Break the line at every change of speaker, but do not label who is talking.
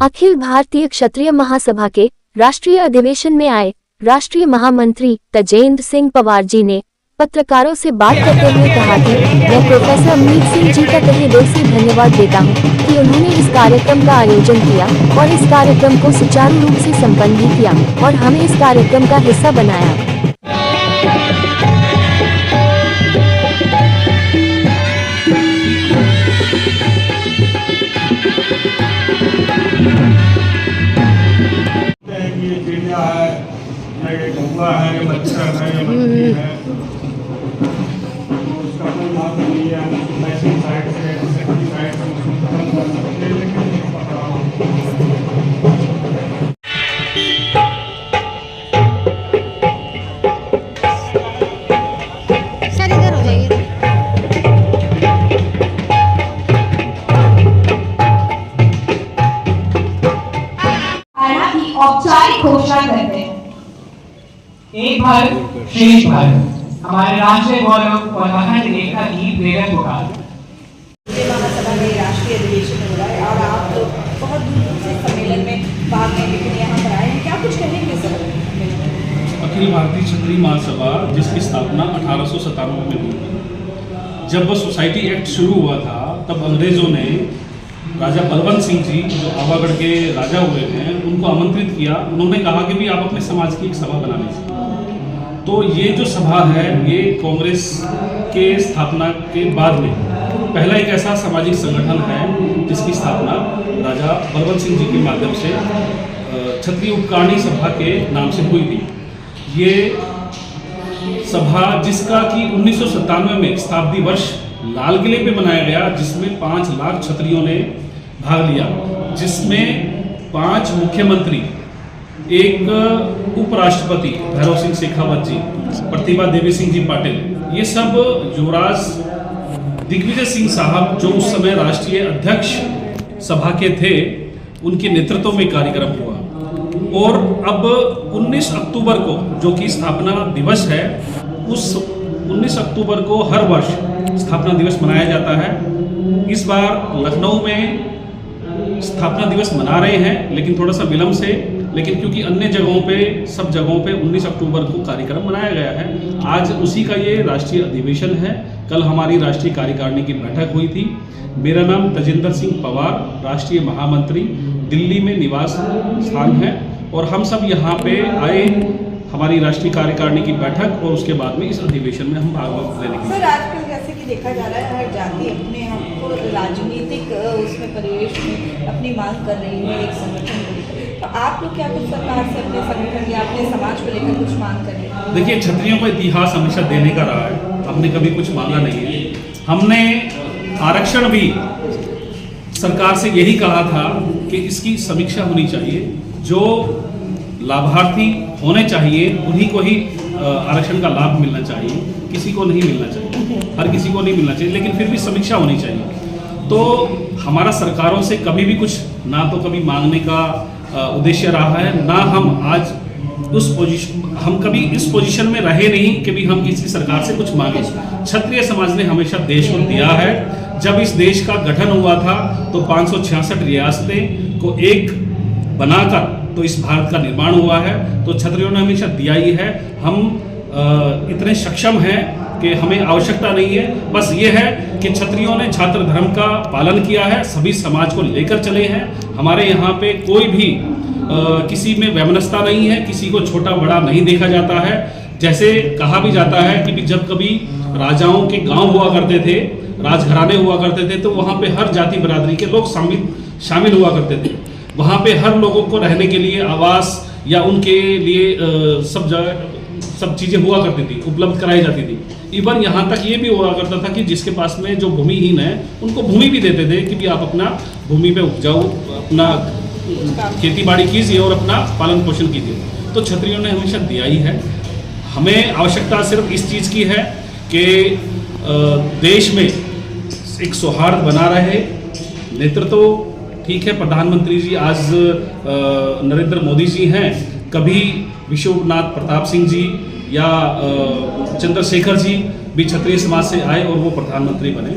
अखिल भारतीय क्षत्रिय महासभा के राष्ट्रीय अधिवेशन में आए राष्ट्रीय महामंत्री तजेंद्र सिंह पवार जी ने पत्रकारों से बात करते हुए कहा कि मैं प्रोफेसर अमनीत सिंह जी का तहे दिल से धन्यवाद देता हूं कि उन्होंने इस कार्यक्रम का आयोजन किया और इस कार्यक्रम को सुचारू रूप से संपन्न भी किया और हमें इस कार्यक्रम का हिस्सा बनाया।
ये कौवा है, ये मच्छर है, ये मछली है, उसका कोई लाभ नहीं है। ऐसी साइड से सेफ्टिसाइड से उसको खत्म कर सकते हैं, लेकिन नहीं पता।
सर इधर हो जाइए।
औपचारिक घोषणा करते हैं।
एक भारत श्रेष्ठ भारत हमारे राष्ट्रीय गौरव और अखंड एकता की प्रेरक होगा।
महासभा में राष्ट्रीय अधिवेशन हो रहा है और आप लोग बहुत दूर से सम्मेलन में भाग लेने के लिए यहाँ पर आए हैं, क्या कुछ कहेंगे सर?
अखिल भारतीय क्षत्रिय महासभा जिसकी स्थापना 1897 में हुई थी। जब सोसाइटी एक्ट शुरू हुआ था तब अंग्रेजों ने राजा बलवंत सिंह जी जो आवागढ़ के राजा हुए हैं उनको आमंत्रित किया। उन्होंने कहा कि भी आप अपने समाज की एक सभा बना लीजिए। तो ये जो सभा है ये कांग्रेस के स्थापना के बाद में पहला एक ऐसा सामाजिक संगठन है जिसकी स्थापना राजा बलवंत सिंह जी के माध्यम से क्षत्रिय उपकारणी सभा के नाम से हुई थी। ये सभा जिसका कि 1997 में शताब्दी वर्ष लाल किले पे मनाया गया, जिसमें 5 लाख क्षत्रियों ने भाग लिया, जिसमें 5 मुख्यमंत्री, एक उपराष्ट्रपति भैरव सिंह शेखावत जी, प्रतिभा देवी सिंह जी पाटिल, ये सब युवराज दिग्विजय सिंह साहब जो उस समय राष्ट्रीय अध्यक्ष सभा के थे उनके नेतृत्व में कार्यक्रम हुआ। और अब 19 अक्टूबर को जो कि स्थापना दिवस है, उस 19 अक्टूबर को हर वर्ष स्थापना दिवस मनाया जाता है। इस बार लखनऊ में स्थापना दिवस मना रहे हैं लेकिन थोड़ा सा विलंब से, लेकिन क्योंकि अन्य जगहों पे सब जगहों पे 19 अक्टूबर को कार्यक्रम मनाया गया है। आज उसी का ये राष्ट्रीय अधिवेशन है। कल हमारी राष्ट्रीय कार्यकारिणी की बैठक हुई थी। मेरा नाम तजेंद्र सिंह पवार, राष्ट्रीय महामंत्री, दिल्ली में निवास स्थान है और हम सब यहाँ पे आए हमारी राष्ट्रीय कार्यकारिणी की बैठक और उसके बाद में इस अधिवेशन में हम भाग लेने के लिए।
सर आजकल जैसे कि देखा जा रहा है हर जाति अपने हमको राजनीतिक उसमें परिवेश में अपनी मांग कर रही है एक संगठन को लेकर, तो आप लोग क्या कुछ सरकार से अपने संगठन या अपने समाज को लेकर कुछ मांग कर रहे हैं?
देखिए, क्षत्रियों का इतिहास हमेशा देने का रहा है, हमने कभी कुछ मांगा नहीं है। हमने आरक्षण भी सरकार से यही कहा था कि इसकी समीक्षा होनी चाहिए, जो लाभार्थी होने चाहिए उन्हीं को ही आरक्षण का लाभ मिलना चाहिए, किसी को नहीं मिलना चाहिए, हर किसी को नहीं मिलना चाहिए, लेकिन फिर भी समीक्षा होनी चाहिए। तो हमारा सरकारों से कभी भी कुछ ना तो कभी मांगने का उद्देश्य रहा है, ना हम आज हम कभी इस पोजीशन में रहे नहीं कि भी हम किसी सरकार से कुछ मांगे। क्षत्रिय समाज ने हमेशा देश को दिया है। जब इस देश का गठन हुआ था तो 566 रियासतें को एक बनाकर तो इस भारत का निर्माण हुआ है। तो क्षत्रियों ने हमेशा दिया ही है। हम इतने सक्षम हैं कि हमें आवश्यकता नहीं है। बस ये है कि क्षत्रियों ने छात्र धर्म का पालन किया है, सभी समाज को लेकर चले हैं। हमारे यहाँ पे कोई भी किसी में वैमनस्यता नहीं है, किसी को छोटा बड़ा नहीं देखा जाता है। जैसे कहा भी जाता है कि जब कभी राजाओं के गांव हुआ करते थे, राजघराने हुआ करते थे, तो वहाँ पे हर जाति बिरादरी के लोग शामिल हुआ करते थे। वहाँ पे हर लोगों को रहने के लिए आवास या उनके लिए सब चीज़ें हुआ करती थी, उपलब्ध कराई जाती थी। इवन यहाँ तक ये भी हुआ करता था कि जिसके पास में जो भूमिहीन है उनको भूमि भी देते थे कि भी आप अपना भूमि पे उपजाओ, अपना खेती बाड़ी कीजिए और अपना पालन पोषण कीजिए। तो क्षत्रियों ने हमेशा दिया ही है। हमें आवश्यकता सिर्फ इस चीज़ की है कि देश में एक सौहार्द बना रहे। नेतृत्व ठीक है, प्रधानमंत्री जी आज नरेंद्र मोदी जी हैं, कभी विश्वनाथ प्रताप सिंह जी या चंद्रशेखर जी भी क्षत्रिय समाज से आए और वो प्रधानमंत्री बने।